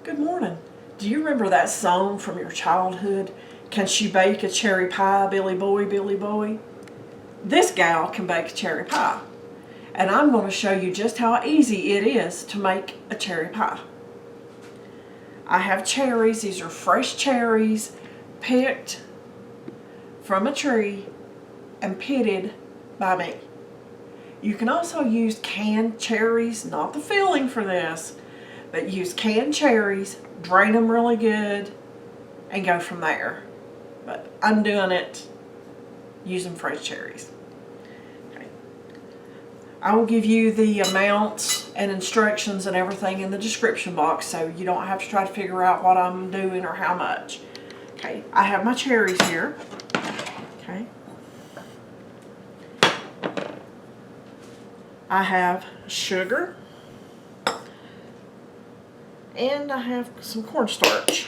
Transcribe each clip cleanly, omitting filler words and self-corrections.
Good morning. Do you remember that song from your childhood? Can she bake a cherry pie, Billy Boy, Billy Boy? This gal can bake a cherry pie. And I'm going to show you just how easy it is to make a cherry pie. I have cherries. These are fresh cherries picked from a tree and pitted by me. You can also use canned cherries, not the filling for this, but use canned cherries, drain them really good, and go from there. But I'm doing it using fresh cherries. Okay. I will give you the amounts and instructions and everything in the description box, so you don't have to try to figure out what I'm doing or how much. Okay, I have my cherries here. Okay. I have sugar. And I have some cornstarch.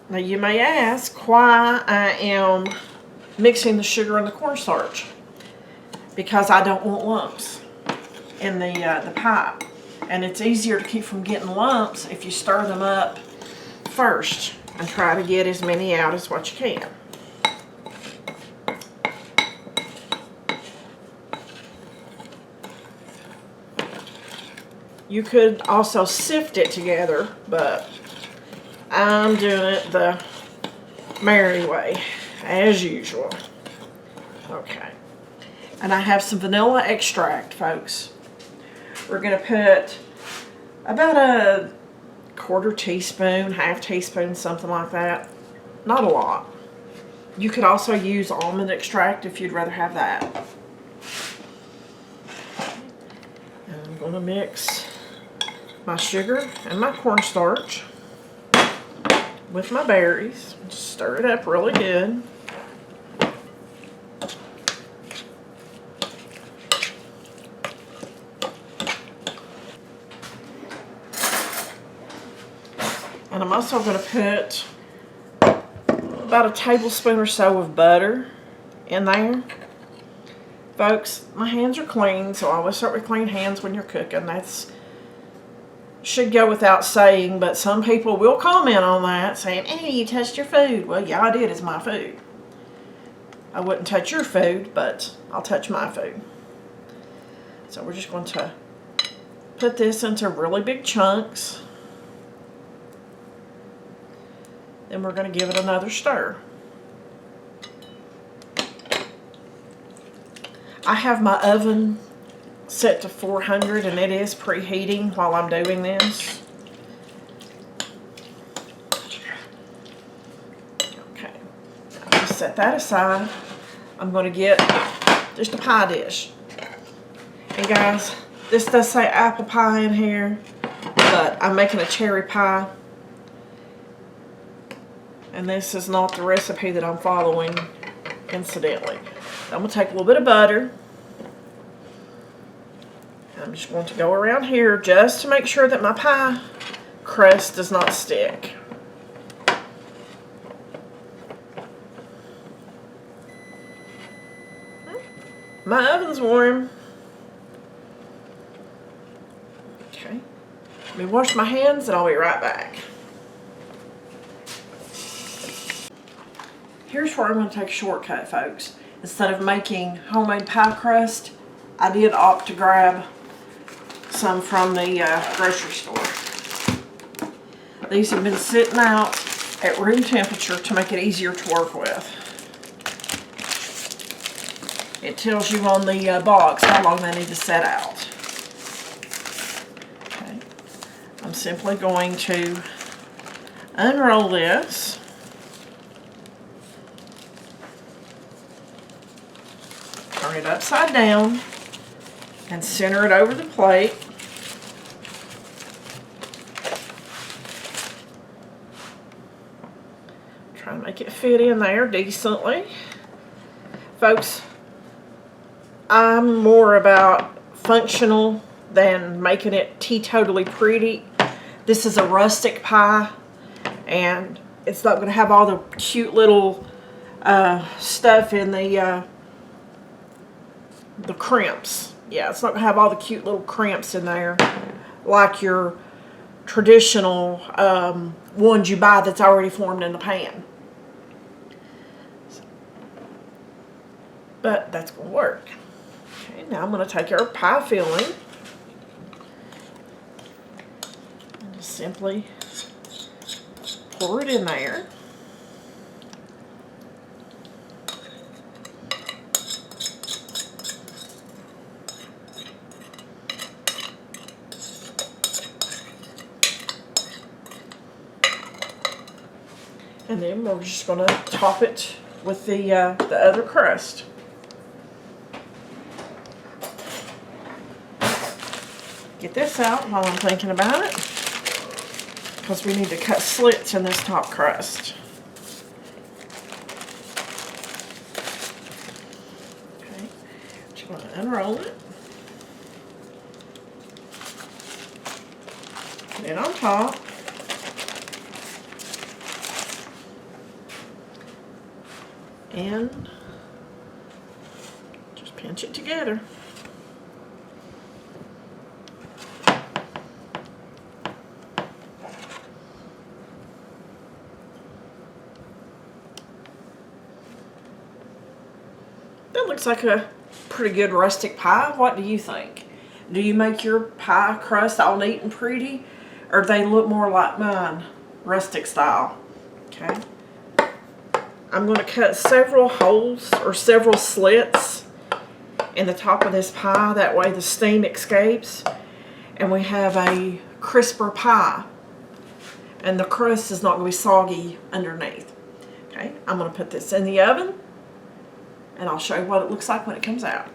Now you may ask why I am mixing the sugar and the cornstarch. Because I don't want lumps in the pie. And it's easier to keep from getting lumps if you stir them up first and try to get as many out as what you can. You could also sift it together, but I'm doing it the Mary way, as usual. Okay. And I have some vanilla extract, folks. We're going to put about a quarter teaspoon, half teaspoon, something like that. Not a lot. You could also use almond extract if you'd rather have that. And I'm going to mix my sugar and my cornstarch with my berries. Just stir it up really good. And I'm also going to put about a tablespoon or so of butter in there. Folks, my hands are clean, so always start with clean hands when you're cooking. That's should go without saying, but some people will comment on that saying, hey, you touched your food. Well, yeah, I did. It's my food. I wouldn't touch your food, but I'll touch my food. So we're just going to put this into really big chunks. Then we're going to give it another stir. I have my oven set to 400 and it is preheating while I'm doing this. Okay, I'll just set that aside. I'm going to get just a pie dish. And guys, this does say apple pie in here, but I'm making a cherry pie. And this is not the recipe that I'm following, incidentally. I'm going to take a little bit of butter. I'm just going to go around here just to make sure that my pie crust does not stick. My oven's warm. Okay. Let me wash my hands and I'll be right back. Here's where I'm going to take a shortcut, folks. Instead of making homemade pie crust, I did opt to grab some from the grocery store. These have been sitting out at room temperature to make it easier to work with. It tells you on the box how long they need to set out. Okay. I'm simply going to unroll this. Turn it upside down and center it over the plate. Try and make it fit in there decently. Folks, I'm more about functional than making it teetotally pretty. This is a rustic pie, and it's not going to have all the cute little stuff in the crimps. Yeah, it's not going to have all the cute little crimps in there. like your traditional ones you buy that's already formed in the pan. But that's going to work. Okay, now I'm going to take our pie filling and just simply pour it in there. And then we're just going to top it with the other crust. Get this out while I'm thinking about it, because we need to cut slits in this top crust. Okay, just going to unroll it. Put it on top. And just pinch it together. That looks like a pretty good rustic pie. What do you think? Do you make your pie crust all neat and pretty, or do they look more like mine, rustic style? Okay. I'm going to cut several holes or several slits in the top of this pie. That way the steam escapes and we have a crisper pie. And the crust is not going to be soggy underneath. Okay, I'm going to put this in the oven and I'll show you what it looks like when it comes out.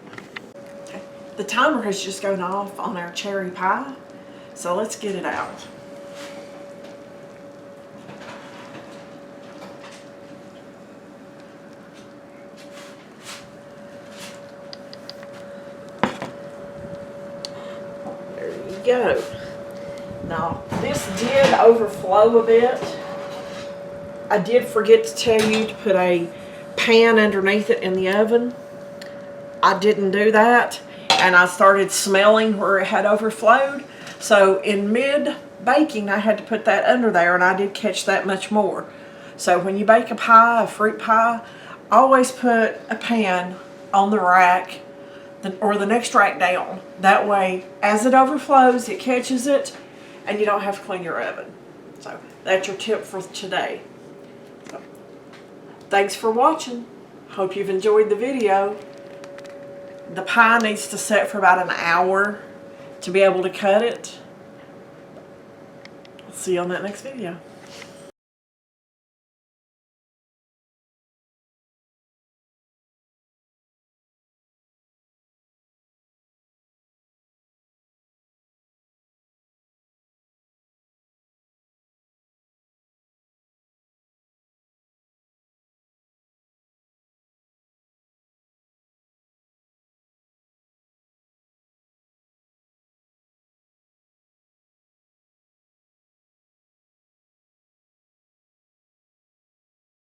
Okay. The timer has just gone off on our cherry pie, so let's get it out. Go. Now this did overflow a bit. I did forget to tell you to put a pan underneath it in the oven. I didn't do that, and I started smelling where it had overflowed. So in mid baking I had to put that under there, and I did catch that much more. So when you bake a pie, a fruit pie, always put a pan on the rack or the next rack down. That way, as it overflows, it catches it, and you don't have to clean your oven. So that's your tip for today. So, thanks for watching. Hope you've enjoyed the video. The pie needs to set for about an hour to be able to cut it. I'll see you on that next video.